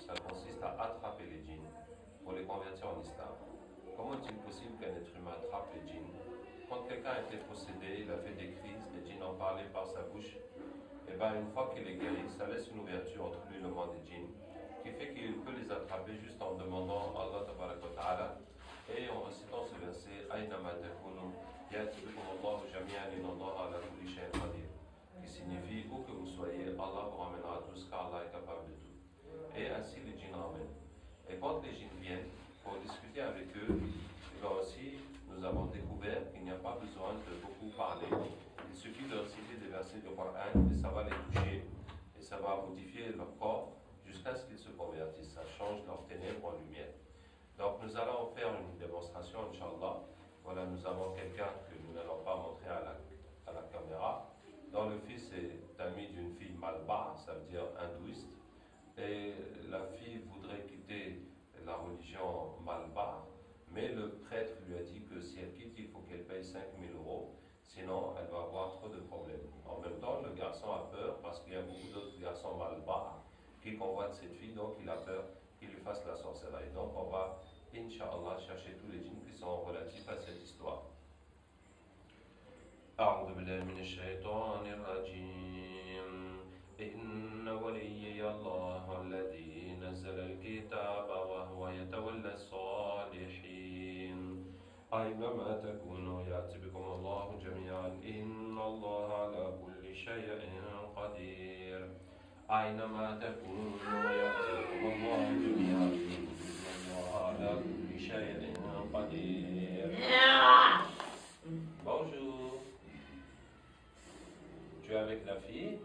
ça consiste à attraper les djinns pour les convertir en islam. Comment est-il possible qu'un être humain attrape les djinns? Quand quelqu'un a été possédé, il a fait des crises, les djinns en parlaient par sa bouche, et bien une fois qu'il est guéri, ça laisse une ouverture entre lui et le monde des djinns, qui fait qu'il peut les attraper juste en demandant à Allah tabaraka wa ta'ala et en récitant ce verset Aïnama takunu ya'tibikum Allahu jami'an inna Allaha ala kulli shay'in qadir, qui signifie où que vous soyez, Allah vous ramènera tous car Allah est capable de tout. Et ainsi les djinns ramènent. Et quand les djinns viennent pour discuter avec eux, là aussi nous avons découvert qu'il n'y a pas besoin de beaucoup parler. Il suffit de réciter des versets du Coran et ça va les toucher et ça va modifier leur corps jusqu'à ce qu'ils se convertissent. Ça change leurs ténèbres en lumière. Donc nous allons faire une démonstration, Inch'Allah. Voilà, nous avons quelqu'un que nous n'allons pas montrer à la caméra, dont le fils est ami d'une fille malba, ça veut dire hindouiste. Et la fille voudrait quitter la religion malba, mais le prêtre lui a dit que si elle quitte, il faut qu'elle paye 5 000 euros, sinon elle va avoir trop de problèmes. En même temps, le garçon a peur parce qu'il y a beaucoup d'autres garçons malba qui convoitent cette fille, donc il a peur qu'il lui fasse la sorcellerie. Donc on va, Inch'Allah, chercher tous les djinns qui sont relatifs à cette histoire. أعوذ بالله من الشيطان الرجيم إن وليي الله الذي نزل الكتاب وهو يتولى الصالحين أينما تكونوا يأتي بكم الله جميعا إن الله على كل شيء قدير أينما تكونوا يأتي بكم الله جميعا إن الله على كل شيء قدير. Bonjour. Tu es avec la fille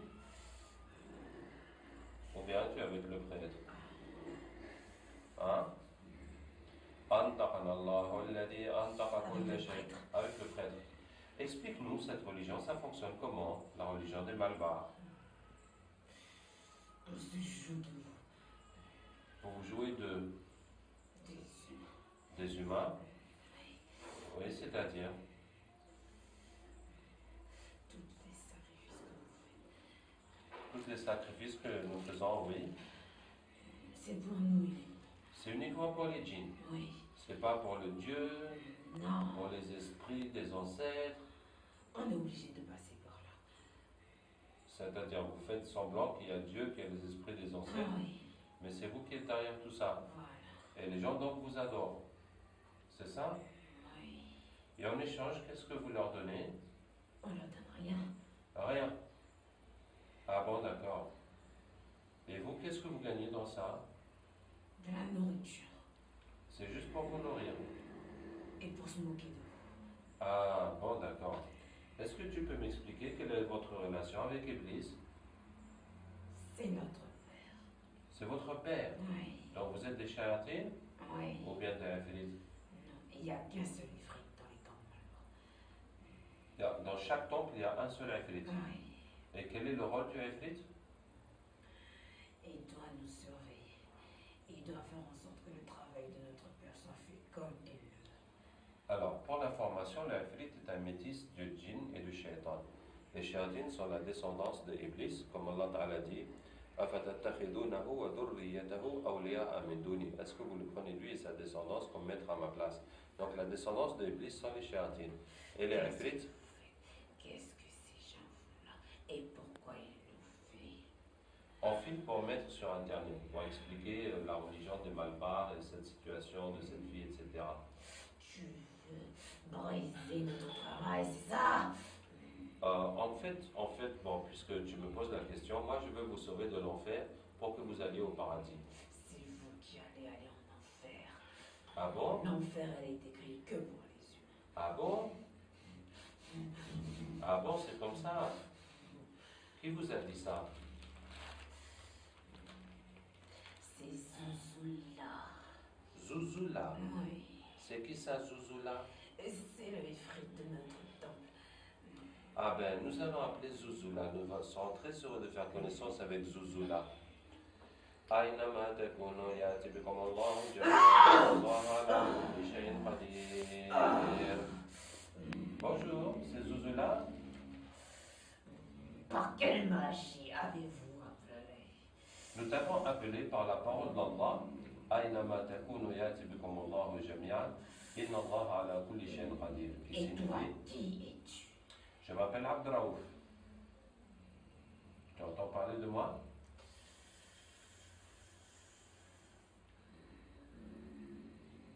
ou bien tu es avec le prêtre? Hein? Avec le prêtre. Explique-nous cette religion, ça fonctionne comment? La religion des Malbars. Vous jouez des humains? Oui, c'est-à-dire? Tous les sacrifices que nous faisons, oui. C'est pour nous. C'est uniquement pour les djinns. Oui. C'est pas pour le Dieu, non. Pour les esprits des ancêtres. On est obligé de passer par là. C'est-à-dire, vous faites semblant qu'il y a Dieu, qu'il y a les esprits des ancêtres. Oui. Mais c'est vous qui êtes derrière tout ça. Voilà. Et les gens donc vous adorent. C'est ça? Oui. Et en échange, qu'est-ce que vous leur donnez? On leur donne rien. Rien. Ah bon, d'accord. Et vous, qu'est-ce que vous gagnez dans ça? De la nourriture. C'est juste pour vous nourrir. Et pour se moquer de vous. Ah bon, d'accord. Est-ce que tu peux m'expliquer quelle est votre relation avec Iblis? C'est notre père. C'est votre père? Oui. Donc vous êtes des shayatines? Oui. Ou bien des ifrites? Non, il n'y a qu'un seul ifrit dans les temples. Dans chaque temple, il y a un seul ifrit. Oui. Et quel est le rôle du ifrit? Il doit nous surveiller. Il doit faire en sorte que le travail de notre père soit fait comme il le veut. Alors, pour l'information, l'ifrit est un métis du djinn et du shaitan. Les shayatines sont la descendance de Iblis, comme Allah Ta'ala dit. Est-ce que vous le prenez lui et sa descendance comme maître à ma place? Donc la descendance de Iblis sont les shayatines. Et les ifrit? Qu'est-ce que ces gens-là et pourquoi ils le font? On file pour mettre sur Internet, pour expliquer la religion des Malbars et cette situation de cette vie, etc. Tu veux briser notre travail, c'est ça? En fait, bon, puisque tu me poses la question, moi je veux vous sauver de l'enfer pour que vous alliez au paradis. C'est vous qui allez aller en enfer. Ah bon? L'enfer, elle est écrite que pour les humains. Ah bon? Ah bon, c'est comme ça? Qui vous a dit ça? C'est Zouzoula. Zouzoula? Oui. C'est qui ça, Zouzoula? C'est le ifrit de notre temple. Ah ben, nous allons appeler Zouzoula. Nous serons très heureux de faire connaissance avec Zouzoula. أينما تكونوا يأتي بكم الله جميعا الله على كل شيء قدير. Bonjour, c'est Zouzoula. Par quelle magie avez-vous appelé? Nous t'avons appelé par la parole d'Allah. أينما تكونوا يأتي بكم الله جميعا إن الله على كل شيء قدير. Et toi, qui es-tu? Je m'appelle Abdraouf. Tu entends parler de moi?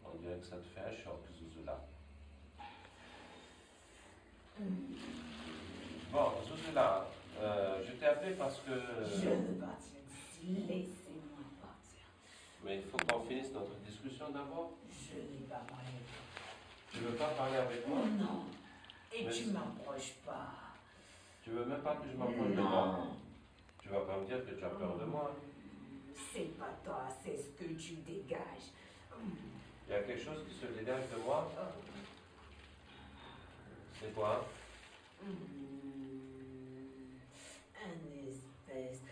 On dirait que ça te fait un choc, Zouzoula. Bon, Zouzoula, je t'ai appelé parce que... Je veux partir d'ici. Laissez-moi partir. Mais il faut qu'on finisse notre discussion d'abord. Je n'ai pas parlé avec toi. Tu veux pas parler avec moi? Non. Et Mais tu c'est- m'approches pas. Tu veux même pas que je m'approche de toi? Non. Tu vas pas me dire que tu as peur de moi? C'est pas toi, c'est ce que tu dégages. Il y a quelque chose qui se dégage de moi? C'est quoi? Un espèce de...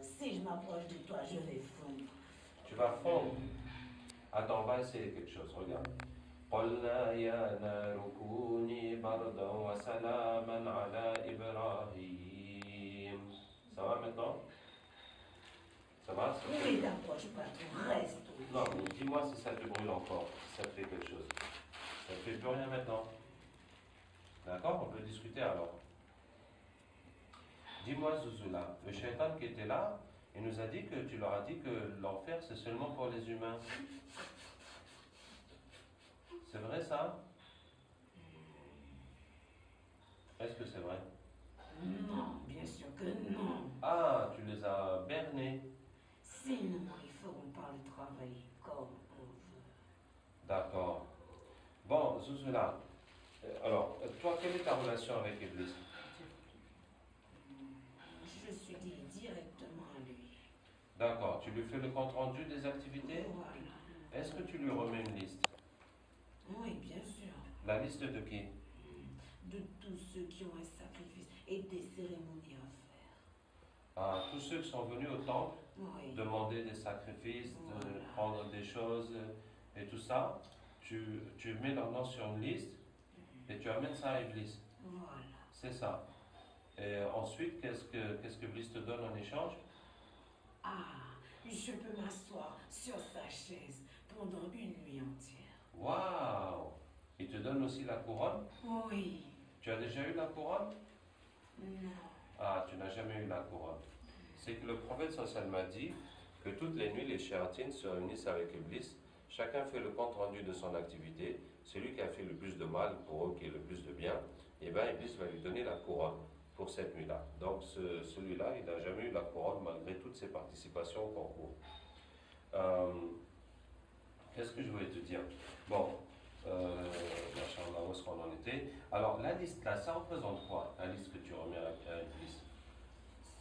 si je m'approche de toi, je vais fondre. Tu vas fondre. Attends, on va essayer quelque chose, regarde. قلنا يا نار كوني بردا وسلاما على إبراهيم. Ça va maintenant? Ça va? Ça fait- Ne t'approche pas, tu restes. Non, mais dis-moi si ça te brûle encore, si ça te fait quelque chose. Ça ne fait plus rien maintenant. D'accord? On peut discuter alors. Dis-moi, Zouzoula, le shaitan qui était là, il nous a dit que tu leur as dit que l'enfer c'est seulement pour les humains. C'est vrai ça? Est-ce que c'est vrai? Non, bien sûr que non. Ah, tu les as bernés. Sinon, il feront pas le travail comme on veut. D'accord. Bon, Zouzoula, alors, toi, quelle est ta relation avec Iblis? Je suis dit directement à lui. D'accord, tu lui fais le compte rendu des activités? Voilà. Est-ce que tu lui remets une liste? Oui, bien sûr. La liste de qui? De tous ceux qui ont un sacrifice et des cérémonies à faire. Ah, tous ceux qui sont venus au temple Oui. demander des sacrifices, de Voilà. prendre des choses et tout ça, tu mets leur nom sur une liste et tu amènes ça à Iblis. Voilà. C'est ça. Et ensuite, qu'est-ce que Iblis te donne en échange? Ah, je peux m'asseoir sur sa chaise pendant une nuit entière. Waouh! Il te donne aussi la couronne? Oui. Tu as déjà eu la couronne? Non. Ah, tu n'as jamais eu la couronne. C'est que le prophète sallallahu m'a dit que toutes les nuits, les shéyatines se réunissent avec Iblis. Chacun fait le compte rendu de son activité. Celui qui a fait le plus de mal pour eux, qui est le plus de bien, et bien Iblis va lui donner la couronne pour cette nuit-là. Donc celui-là, il n'a jamais eu la couronne malgré toutes ses participations au concours. Qu'est-ce que je voulais te dire? Bon, machallah, où est-ce qu'on en était? Alors, la liste là, ça représente quoi? La liste que tu remets à Iblis?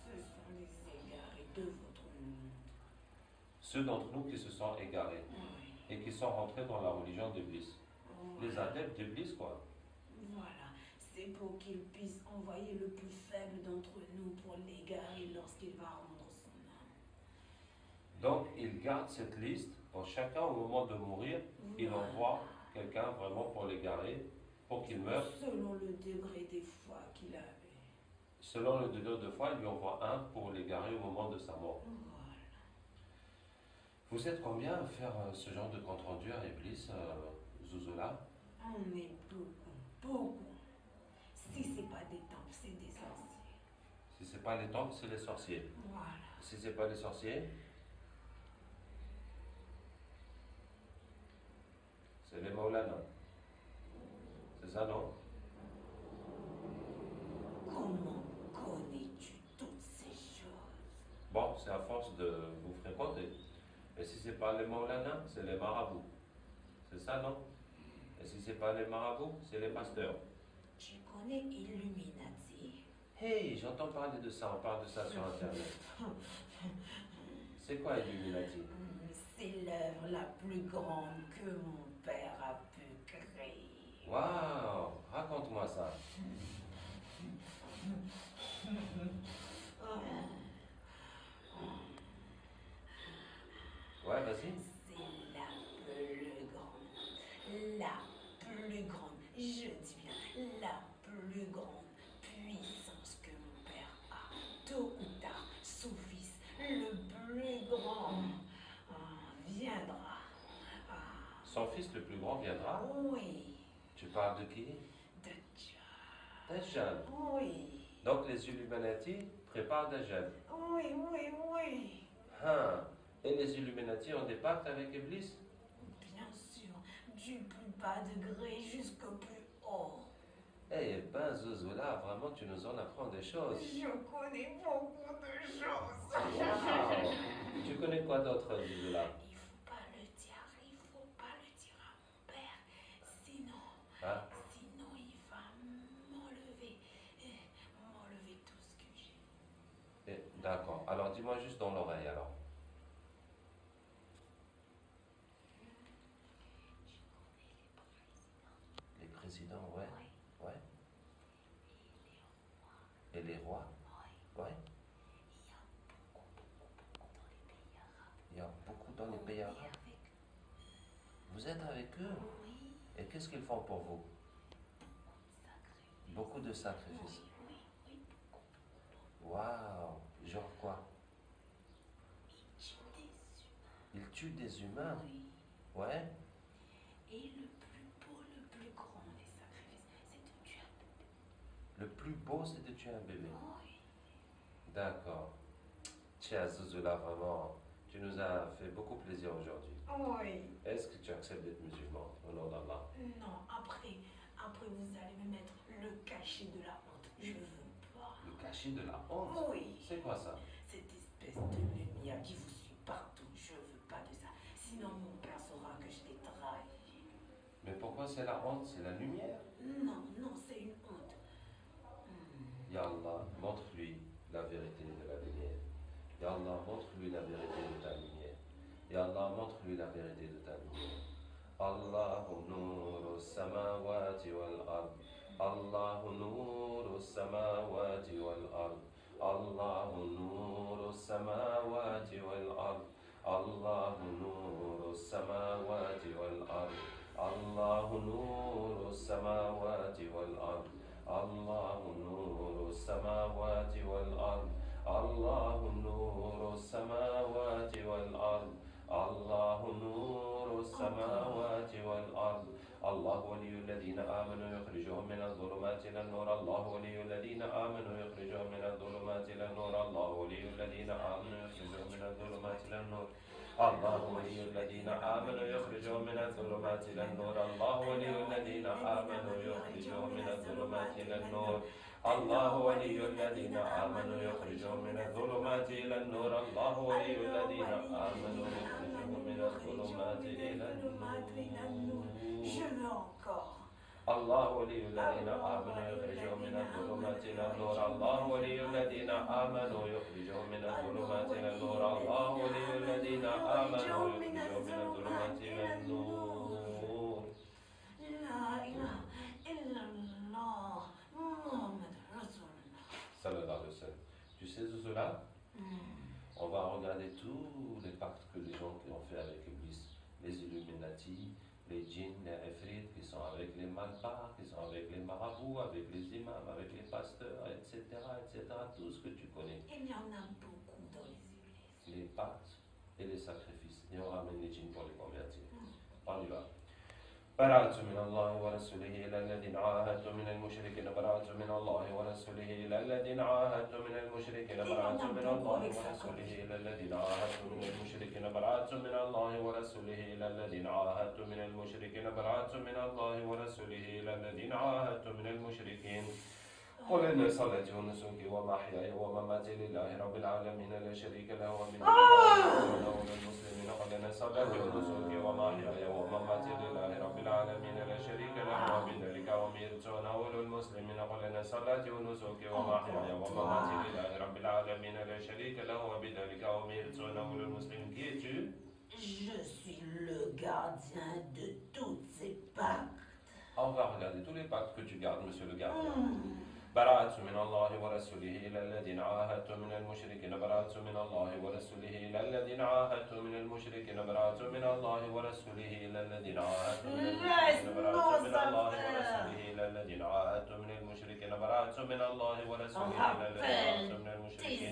Ce sont les égarés de votre monde. Ceux d'entre nous qui se sont égarés Oui. et qui sont rentrés dans la religion d'Iblis. Les Voilà. adeptes d'Iblis, quoi. Voilà. C'est pour qu'il puisse envoyer le plus faible d'entre nous pour l'égarer lorsqu'il va rendre son âme. Donc, il garde cette liste pour chacun au moment de mourir. Il Voilà. envoie quelqu'un vraiment pour l'égarer, pour qu'il meure. Selon le degré des foi qu'il avait. Selon le degré de foi, il lui envoie un pour l'égarer au moment de sa mort. Voilà. Vous êtes combien à faire ce genre de compte rendu à Iblis, Zouzoula? On est beaucoup, beaucoup. Si c'est pas des temples, c'est des sorciers. Si c'est pas les temples, c'est les sorciers. Voilà. Si c'est pas les sorciers, c'est les Maulana. C'est ça, non? Comment connais-tu toutes ces choses? Bon, c'est à force de vous fréquenter. Et si c'est pas les Maulana, c'est les marabouts. C'est ça, non? Et si c'est pas les marabouts, c'est les pasteurs. Tu connais Illuminati? Hey, j'entends parler de ça, on parle de ça sur Internet. C'est quoi Illuminati? C'est l'œuvre la plus grande que mon père a pu créer. Waouh, raconte-moi ça. Ouais, vas-y. C'est la plus grande. La plus grande. Je dis bien la plus grande puissance que tôt ou tard, son fils, le plus grand, viendra. Son fils le plus grand viendra? Oui. Tu parles de qui? Dajjal. Dajjal. Oui. Donc les Illuminati préparent Dajjal. Oui. Et les Illuminati ont des pactes avec Iblis? Bien sûr, du plus bas degré jusqu'au plus haut. Eh ben, Zozola, vraiment, tu nous en apprends des choses. Je connais beaucoup de choses. Wow. Tu connais quoi d'autre, Zozola? Il faut pas le dire à mon père. Sinon il va m'enlever tout ce que j'ai. D'accord. Alors, dis-moi juste dans l'oreille, alors. Les présidents, ouais. Oui. Ouais. Et les rois? Oui. Ouais. Il y a beaucoup dans les pays arabes. Vous êtes avec eux? Oui. Et qu'est-ce qu'ils font pour vous? Beaucoup de sacrifices. Oui. Waouh! Genre quoi? Ils tuent des humains? Oui. Ouais. Et le plus beau, le plus grand des sacrifices, c'est de tuer un bébé. Le plus beau, c'est de tuer un bébé. Oui. D'accord. Tiens, Zouzoula, vraiment, tu nous as fait beaucoup plaisir aujourd'hui. Oui. Est-ce que tu acceptes d'être musulman au nom d'Allah? Non, après vous allez me mettre le cachet de la honte. Je veux pas. Le cachet de la honte? Oui. C'est quoi ça? Cette espèce de lumière qui vous suit partout. Je veux pas de ça. Sinon mon père saura que je l'ai trahi. Mais pourquoi c'est la honte? C'est la lumière? Non, c'est une honte. Ya Allah, montre-lui la vérité de la lumière. Ya Allah, montre-lui la vérité de ta lumière. Ya Allah, montre-lui la vérité de ta lumière. Allahu nuru samawati wal ard. Allahu nuru samawati wal ard. Allahu nuru samawati wal ard. Allahu nuru samawati wal ard. Allahu nuru samawati wal ard. Allahu nuru samawati wal ard. Allahu nuru samawati wal ard. الله نور السماوات والأرض الله ولي الذين آمنوا يخرجهم من الظلمات إلى النور الله ولي الذين آمنوا يخرجهم من الظلمات إلى النور الله ولي الذين آمنوا يخرجهم من الظلمات إلى النور الله ولي الذين آمنوا يخرجهم من الظلمات إلى النور الله ولي الذين آمنوا يخرجهم من الظلمات إلى النور الله ولي الذين آمنوا يخرجهم من الظلمات إلى النور الله ولي الذين آمنوا يخرجهم من الظلمات إلى النور Je veux encore. الله ولي الذين آمنوا يخرجهم من الظلمات إلى النور الله ولي الذين آمنوا يخرجهم من الظلمات إلى النور الله ولي الذين آمنوا يخرجهم من الظلمات إلى النور لا إله إلا الله محمد رسول الله. Sallallahu alayhi wa sallam. Tu sais tout cela? On va regarder tous les pactes que les gens ont fait avec Iblis, les Illuminati, les djinns, les ifrit, qui sont avec les malpars, qui sont avec les marabouts, avec les imams, avec les pasteurs, etc., tout ce que tu connais. Il y en a beaucoup dans les églises. Les pactes et les sacrifices. Et on ramène les djinns pour les convertir. On y va. برأت من الله ورسوله إلى الذين عاهدت من المشركين برأت من الله ورسوله إلى الذين عاهدت من المشركين برأت من الله ورسوله إلى الذين عاهدت من المشركين برأت من الله ورسوله إلى الذين عاهدت من المشركين برأت من الله ورسوله إلى الذين عاهدت من المشركين قل إن صلاتي ونسكي ومحياي ومماتي لله رب العالمين لا شريك له ومن المسلمين قل إن صلاتي ونسكي ومحياي ومماتي لله رب العالمين لا شريك له وبذلك أمرت وأنا أول المسلمين قل إن صلاتي ونسكي ومحياي ومماتي لله رب العالمين لا شريك له وبذلك أمرت وأنا أول المسلمين. Qui es-tu? Je suis le gardien de toutes ces pactes. On va regarder tous les pactes que tu gardes, monsieur le gardien. برأت من الله ورسوله إلى الذين عاهدت من المشركين برأت من الله ورسوله إلى الذين عاهدت من المشركين برأت من الله ورسوله إلى الذين عاهدت من المشركين برأت من الله ورسوله إلى الذين عاهدت من المشركين برأت من الله ورسوله إلى الذين عاهدت من المشركين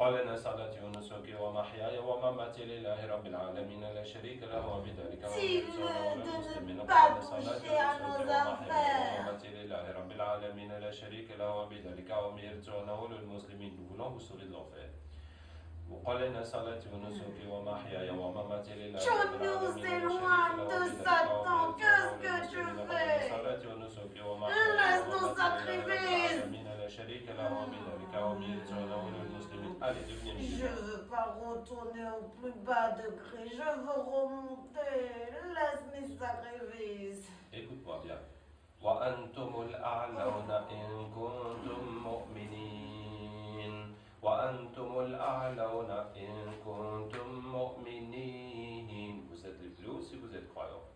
قل إن صلاتي ونسكي ومحياي ومماتي لله رب العالمين لا شريك له وبذلك أمرت وأنا المسلمين قل إن صلاتي ونسكي ومحياي ومماتي لله رب العالمين لا شريك له وبذلك أمرت وأنا المسلمين. Nous voulons vous sauver de l'enfer. وقل إن صلاتي ونسكي ومحياي ومماتي لله رب العالمين لا شريك له وبذلك أمرت وأنا المسلمين قل إن صلاتي ونسكي ومحياي ومماتي لله رب العالمين لا شريك له وبذلك أمرت وأنا المسلمين. Allez, devenez musulman. Je veux pas retourner au plus bas degré, je veux remonter. Laisse mes sacrifices. Écoute-moi bien. وأنتم الأعلون إن كنتم مؤمنين. وأنتم الأعلون إن كنتم مؤمنين. Vous êtes les plus hauts si vous êtes croyants.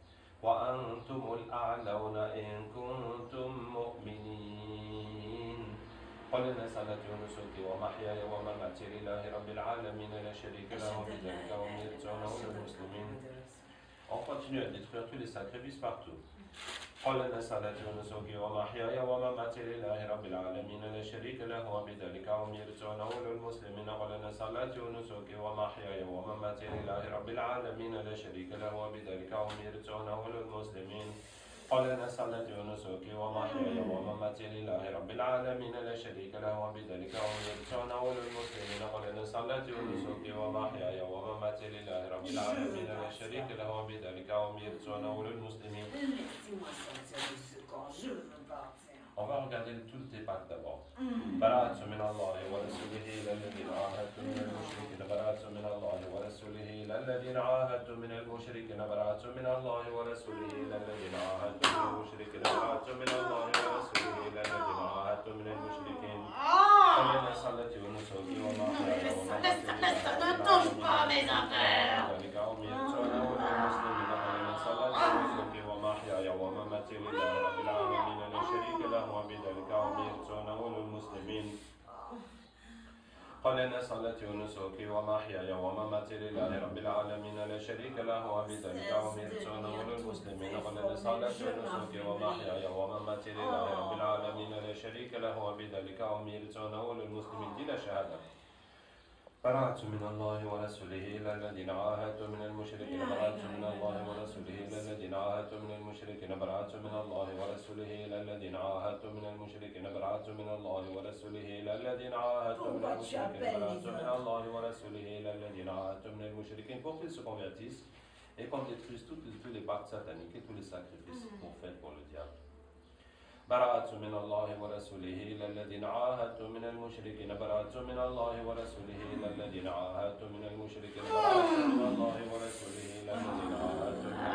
وأنتم الأعلون إن كنتم مؤمنين. قل إن صلاتي ونسكي ومحياي ومماتي لله رب العالمين لا شريك له وبذلك أمرت وأنا المسلمين. On continue à détruire tous les sacrifices partout. قل إن صلاتي ونسكي ومحياي ومماتي لله رب العالمين لا شريك له وبذلك أمرت وأنا المسلمين. قل إن صلاتي ونسكي ومحياي ومماتي لله رب العالمين لا شريك له وبذلك أمرت وأنا المسلمين. قل إن صلاتي ونسكي ومحياي ومماتي لله رب العالمين لا شريك له وبذلك أمرت وأنا المسلمين. قل إن صلاتي ونسكي ومحياي ومماتي لله رب العالمين لا شريك له وبذلك أمرت وأنا المسلمين. Laissez-moi sortir de ce camp, je veux partir. On va regarder tous tes pactes d'abord. براءة من الله ورسوله إلى الذين عاهدتم من المشركين. براءة من الله ورسوله إلى الذين عاهدتم من المشركين. براءة من الله ورسوله إلى الذين عاهدتم من المشركين. براءة من الله ورسوله إلى الذين عاهدتم من المشركين. قل إن صلاتي ونسكي ومحياي ومماتي Ne touche pas mes affaires. ذلك أمرت وأنا المسلمين. قل إن صلاتي ونسكي ومحياي ومماتي لله رب العالمين لا شريك له وبذلك أمرت وأنا المسلمين. قل إن صلاتي ونسكي ومحياي ومماتي لله رب العالمين لا شريك له وبذلك أمرت وأنا المسلمين. قل إن صلاتي ونسكي ومحياي ومماتي لله رب العالمين لا شريك له وبذلك أمرت وأنا المسلمين. دي لا شهادة. براءة من الله ورسوله إلى الذين عاهدتم من المشركين. براءة من الله ورسوله إلى الذين عاهدتم من المشركين. براءة من الله ورسوله إلى الذين عاهدتم من المشركين. براءة من الله ورسوله إلى الذين عاهدتم من المشركين. براءة من الله ورسوله إلى الذين عاهدتم من المشركين. Pour qu'ils se convertissent et qu'on détruise tous les pactes sataniques et tous les sacrifices qu'on fait pour le diable. براءة من الله ورسوله إلى الذين عاهدتم من المشركين. براءة من الله ورسوله إلى الذين عاهدتم من المشركين. براءة من الله ورسوله إلى الذين عاهدتم من المشركين.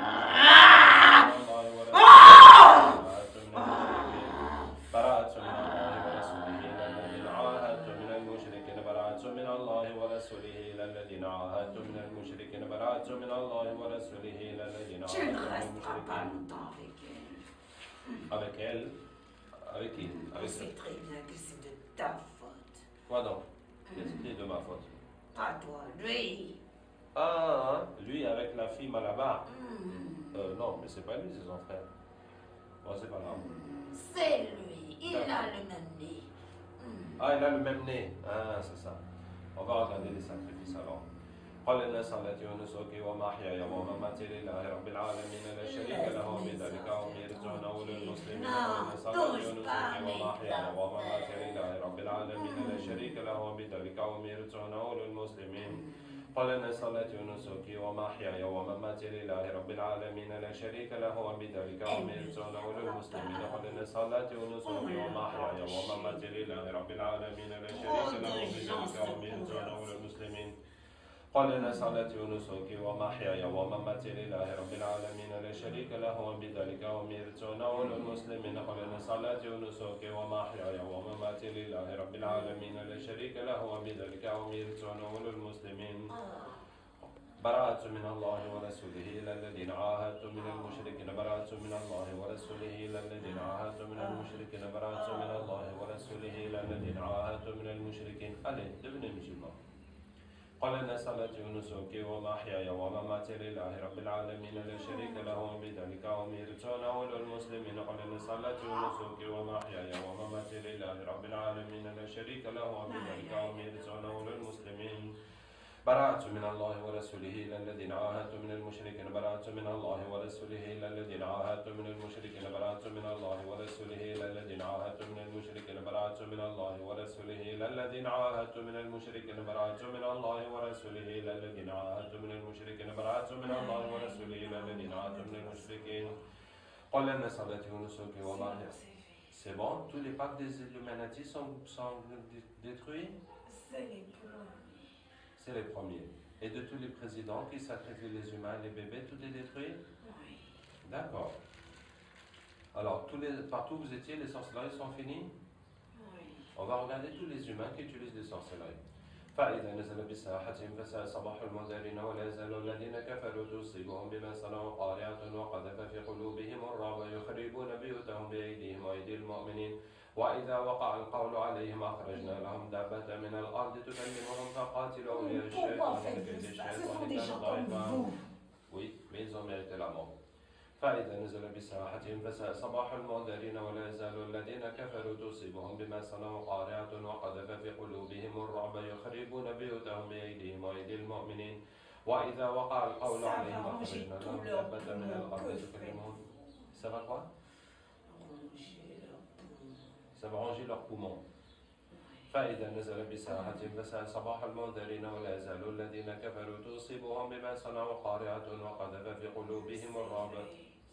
براءة من الله ورسوله إلى الذين عاهدتم من المشركين. براءة من الله ورسوله إلى الذين عاهدتم من المشركين. براءة من الله ورسوله إلى الذين Tu ne عاهدتم من resteras pas المشركين. longtemps avec elle. Avec elle? Avec qui? On Avec sait très bien que c'est de ta faute. Quoi donc? Qu'est-ce qui est de ma faute? Pas toi, lui. Ah, lui avec la fille Malabar. Non, mais c'est pas lui, c'est son frère. Bon, c'est pas grave. C'est lui, il a le même nez. Ah, il a le même nez. Ah, c'est ça. On va regarder les sacrifices alors. قل إن صلاتي ونسكي ومحياي ومماتي لله رب العالمين لا شريك له وبذلك أمرت وأنا المسلمين. قل إن صلاتي ونسكي ومحياي ومماتي لله رب العالمين لا شريك له وبذلك أمرت وأنا المسلمين. قل إن صلاتي ونسكي ومحياي ومماتي لله رب العالمين لا شريك له وبذلك أمرت وأنا المسلمين. قل إن صلاتي ونسكي ومحياي ومماتي لله رب العالمين لا شريك له وبذلك أمرت وأنا المسلمين. قل إن صلاتي ونسكي ومحياي ومماتي لله رب العالمين لا شريك له وبذلك أمرت وأنا المسلمين. قل إن صلاتي ونسكي ومحياي ومماتي لله رب العالمين لا شريك له وبذلك أمرت وأنا المسلمين. براءة من الله ورسوله إلى الذين عاهدتم من المشركين. براءة من الله ورسوله إلى الذين عاهدتم من المشركين. براءة من الله ورسوله إلى الذين عاهدتم من المشركين. Allez, devenez musulmans. قل إن صلاتي ونسكي ومحياي ومماتي لله رب العالمين لا شريك له وبذلك أمرت وأنا أول المسلمين قل إن صلاتي ونسكي ومحياي ومماتي لله رب العالمين لا شريك له وبذلك أمرت وأنا أول المسلمين برأت من الله ورسوله إلى الذين عاهدت من المشركين برأت من الله ورسوله إلى الذين عاهدت من المشركين برأت من الله ورسوله إلى الذين عاهدت من المشركين برأت من الله ورسوله إلى الذين عاهدت من المشركين برأت من الله ورسوله إلى الذين عاهدت من المشركين برأت من الله ورسوله إلى الذين عاهدت من المشركين قل إن صلاتي ونسكي ومحياي. C'est bon, tous les pactes des Illuminati sont détruits? C'est les premiers. Et de tous les présidents qui sacrifient les humains et les bébés, tout est détruit? Oui. D'accord. Alors, partout où vous étiez, les sorcelleries sont finies? Oui. On va regarder tous les humains qui utilisent les sorcelleries. فإذا نزل بساحتهم فساء صباح المنذرين ولا يزال الذين كفروا تصيبهم بما صنعوا قارعة وقذف في قلوبهم الرعب يخربون بيوتهم بأيديهم وأيدي المؤمنين وإذا وقع القول عليهم أخرجنا لهم دابة من الأرض تكلمهم فقاتلوا أولياء الشيطان كيد الشيطان كان ضعيفا. Oui, mais ils ont mérité la mort. فإذا نزل بساحتهم فساء صباح المنذرين ولا يزال الذين كفروا تصيبهم بما صنعوا قارعة وقذف في قلوبهم الرعب يخربون بيوتهم بأيديهم وأيدي المؤمنين وإذا وقع القول عليهم أخرجنا لهم دابة من الأرض تكلمهم. Ça va quoi? Ça va ranger leurs poumons. فإذا نزل بساحتهم فساء صباح المنذرين ولا يزال الذين كفروا تصيبهم بما صنعوا قارعة وقذف في قلوبهم الرعب.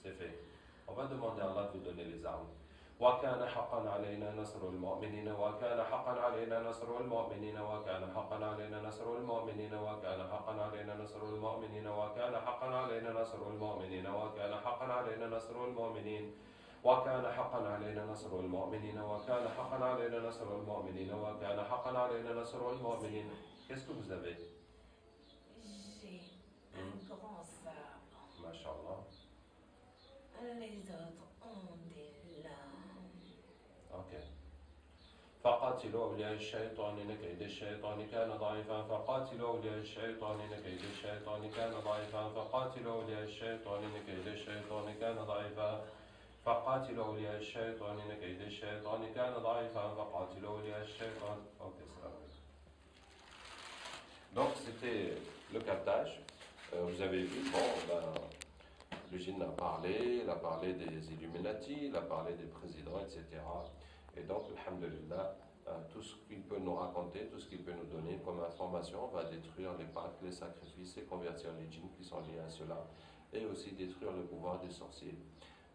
C'est fait. On va demander à Allah de vous donner les armes. وكان حقا علينا نصر المؤمنين وكان حقا علينا نصر المؤمنين وكان حقا علينا نصر المؤمنين وكان حقا علينا نصر المؤمنين وكان حقا علينا نصر المؤمنين وكان حقا علينا نصر المؤمنين وكان حقا علينا نصر المؤمنين وكان حقا علينا نصر المؤمنين وكان حقا علينا نصر المؤمنين. Qu'est-ce que vous avez? J'ai un grand sabre. Masha'Allah. Les autres ont des lames. Ok. فقاتلوا أولياء الشيطان إن كيد الشيطان كان ضعيفا فقاتلوا أولياء الشيطان إن كيد الشيطان كان ضعيفا فقاتلوا أولياء الشيطان إن كيد الشيطان كان ضعيفا فقاتلوا أولياء الشيطان إن كيد الشيطان كان ضعيفا فقاتلوا أولياء الشيطان. Ok, ça va. Donc c'était le captage. Vous avez vu, bon, le djinn a parlé, il a parlé des Illuminati, il a parlé des présidents, etc. Et donc, alhamdulillah, tout ce qu'il peut nous raconter, tout ce qu'il peut nous donner comme information va détruire les pactes, les sacrifices et convertir les djinns qui sont liés à cela, et aussi détruire le pouvoir des sorciers.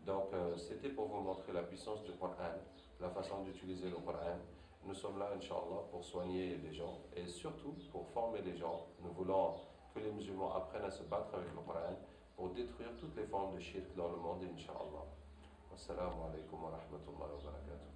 Donc, c'était pour vous montrer la puissance du Coran, la façon d'utiliser le Coran. Nous sommes là, Inch'Allah, pour soigner les gens et surtout pour former les gens. Nous voulons que les musulmans apprennent à se battre avec le Coran pour détruire toutes les formes de shirk dans le monde, Inch'Allah. Wassalamu alaikum wa rahmatullahi wa barakatuh.